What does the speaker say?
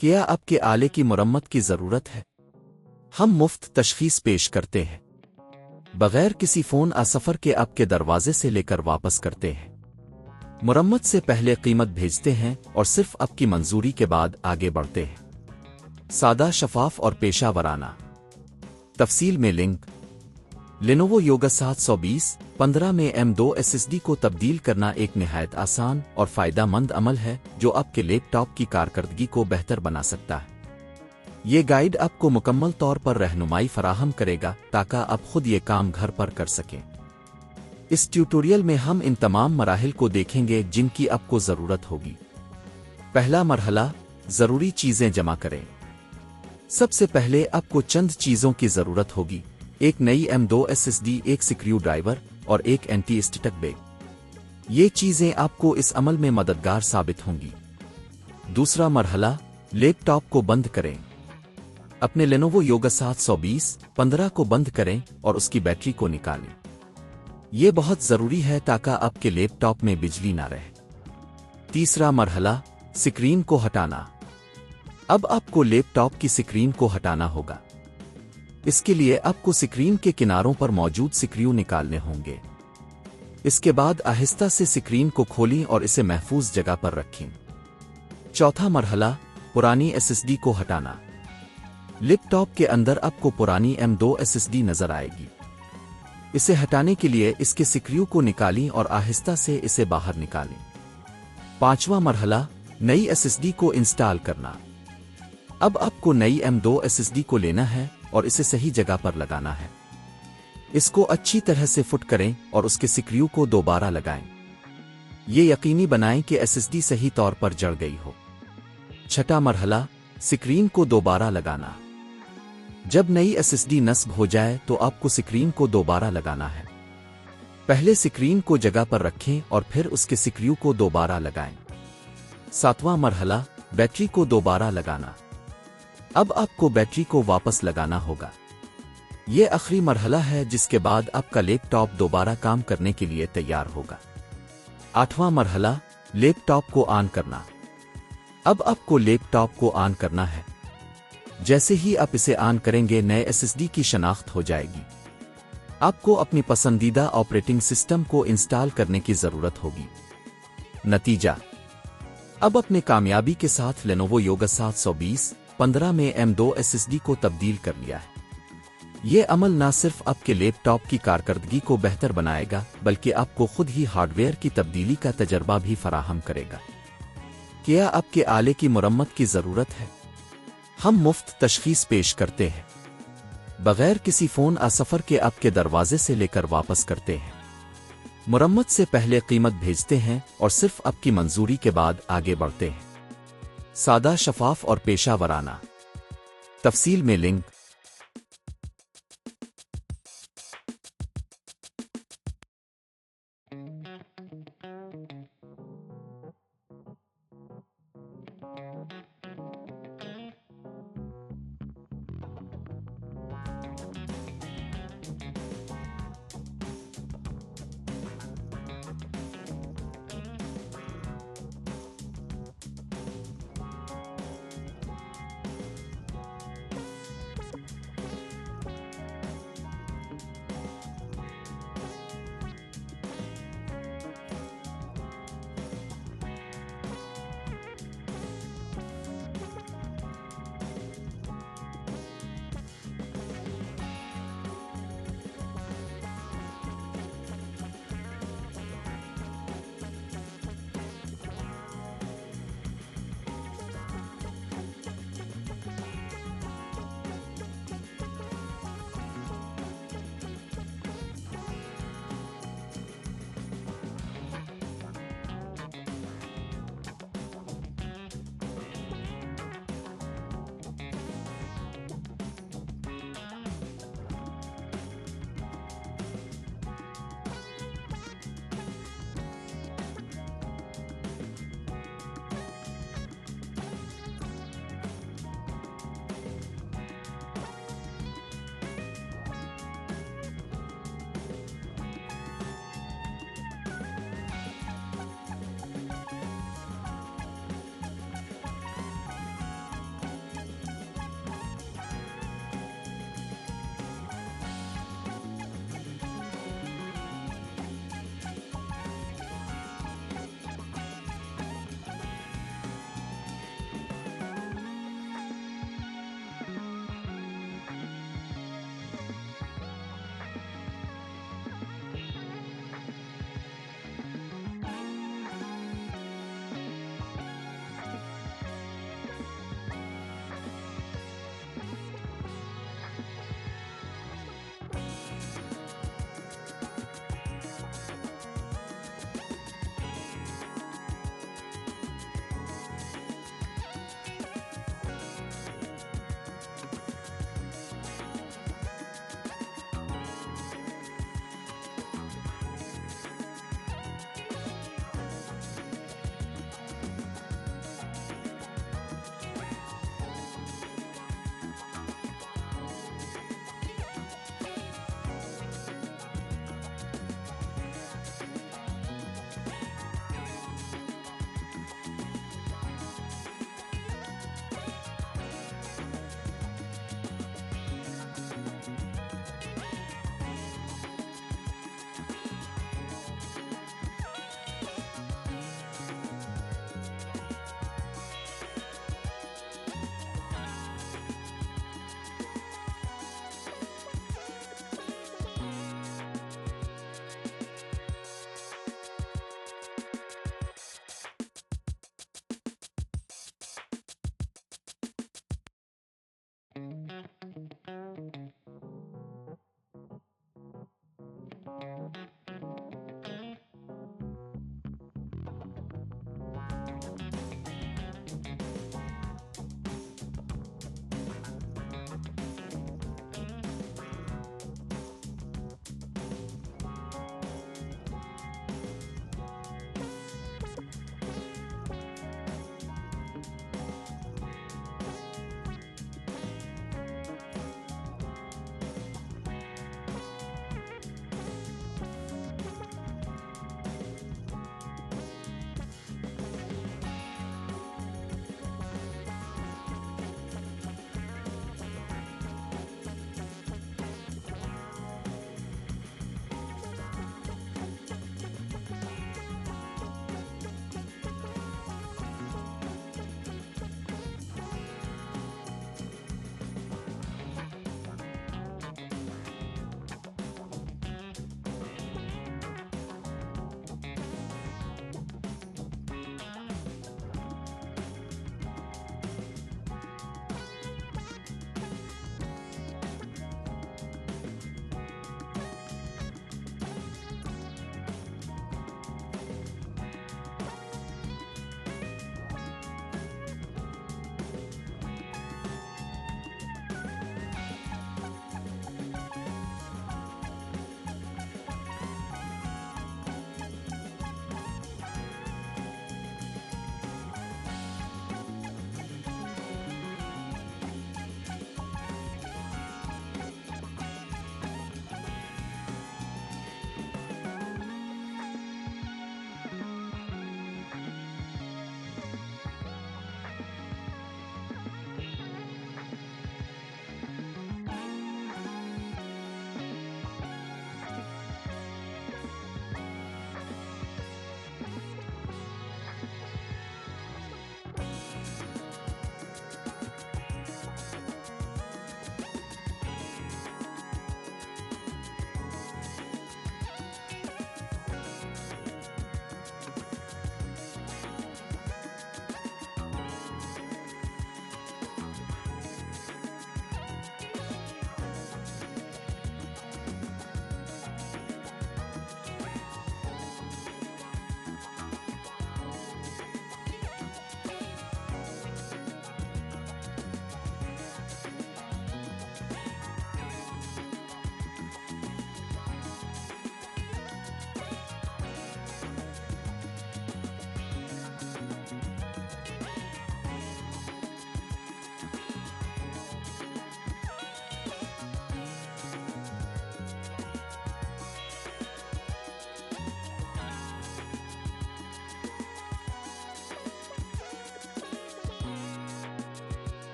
کیا آپ کے آلے کی مرمت کی ضرورت ہے؟ ہم مفت تشخیص پیش کرتے ہیں، بغیر کسی فون سفر کے آپ کے دروازے سے لے کر واپس کرتے ہیں۔ مرمت سے پہلے قیمت بھیجتے ہیں اور صرف آپ کی منظوری کے بعد آگے بڑھتے ہیں۔ سادہ، شفاف اور پیشہ ورانہ۔ تفصیل میں لنک۔ لینوو یوگا 720-15 میں M2 SSD کو تبدیل کرنا ایک نہایت آسان اور فائدہ مند عمل ہے جو آپ کے لیپ ٹاپ کی کارکردگی کو بہتر بنا سکتا ہے۔ یہ گائیڈ آپ کو مکمل طور پر رہنمائی فراہم کرے گا تاکہ آپ خود یہ کام گھر پر کر سکیں۔ اس ٹیوٹوریل میں ہم ان تمام مراحل کو دیکھیں گے جن کی آپ کو ضرورت ہوگی۔ پہلا مرحلہ، ضروری چیزیں جمع کریں۔ سب سے پہلے آپ کو چند چیزوں کی ضرورت ہوگی: ایک نئی M2 SSD، ایک سکریو ڈرائیور اور ایک اینٹی اسٹیٹک بیگ۔ یہ چیزیں آپ کو اس عمل میں مددگار ثابت ہوں گی۔ دوسرا مرحلہ، لیپ ٹاپ کو بند کریں۔ اپنے لینوو یوگا 720-15 کو بند کریں اور اس کی بیٹری کو نکالیں۔ یہ بہت ضروری ہے تاکہ آپ کے لیپ ٹاپ میں بجلی نہ رہے۔ تیسرا مرحلہ، سکرین کو ہٹانا۔ اب آپ کو لیپ ٹاپ کی سکرین کو ہٹانا ہوگا۔ اس کے لیے آپ کو سکرین کے کناروں پر موجود سکریو نکالنے ہوں گے۔ اس کے بعد آہستہ سے سکرین کو کھولیں اور اسے محفوظ جگہ پر رکھیں۔ چوتھا مرحلہ، پرانی SSD کو ہٹانا۔ لیپ ٹاپ کے اندر آپ کو پرانی M2 SSD نظر آئے گی۔ اسے ہٹانے کے لیے اس کے سکریو کو نکالیں اور آہستہ سے اسے باہر نکالیں۔ پانچواں مرحلہ، نئی SSD کو انسٹال کرنا۔ اب آپ کو نئی M2 SSD کو لینا ہے اور اسے صحیح جگہ پر لگانا ہے۔ اس کو اچھی طرح سے فٹ کریں اور اس کے سکریو کو دوبارہ لگائیں۔ یہ یقینی بنائیں کہ SSD صحیح طور پر جڑ گئی ہو۔ چھٹا مرحلہ، سکرین کو دوبارہ لگانا۔ جب نئی SSD نصب ہو جائے تو آپ کو سکرین کو دوبارہ لگانا ہے۔ پہلے سکرین کو جگہ پر رکھیں اور پھر اس کے سکریو کو دوبارہ لگائیں۔ ساتواں مرحلہ، بیٹری کو دوبارہ لگانا۔ اب آپ کو بیٹری کو واپس لگانا ہوگا۔ یہ آخری مرحلہ ہے جس کے بعد آپ کا لیپ ٹاپ دوبارہ کام کرنے کے لیے تیار ہوگا۔ آٹھواں مرحلہ، لیپ ٹاپ کو آن کرنا۔ اب آپ کو لیپ ٹاپ کو آن کرنا ہے۔ جیسے ہی آپ اسے آن کریں گے نئے SSD کی شناخت ہو جائے گی۔ آپ کو اپنی پسندیدہ آپریٹنگ سسٹم کو انسٹال کرنے کی ضرورت ہوگی۔ نتیجہ، اب اپنے کامیابی کے ساتھ لینوو یوگا 720-15 میں M2 SSD کو تبدیل کر لیا ہے۔ یہ عمل نہ صرف آپ کے لیپ ٹاپ کی کارکردگی کو بہتر بنائے گا بلکہ آپ کو خود ہی ہارڈ ویئر کی تبدیلی کا تجربہ بھی فراہم کرے گا۔ کیا آپ کے آلے کی مرمت کی ضرورت ہے؟ ہم مفت تشخیص پیش کرتے ہیں، بغیر کسی فون سفر کے آپ کے دروازے سے لے کر واپس کرتے ہیں۔ مرمت سے پہلے قیمت بھیجتے ہیں اور صرف آپ کی منظوری کے بعد آگے بڑھتے ہیں۔ سادہ، شفاف اور پیشہ ورانہ۔ تفصیل میں لنک۔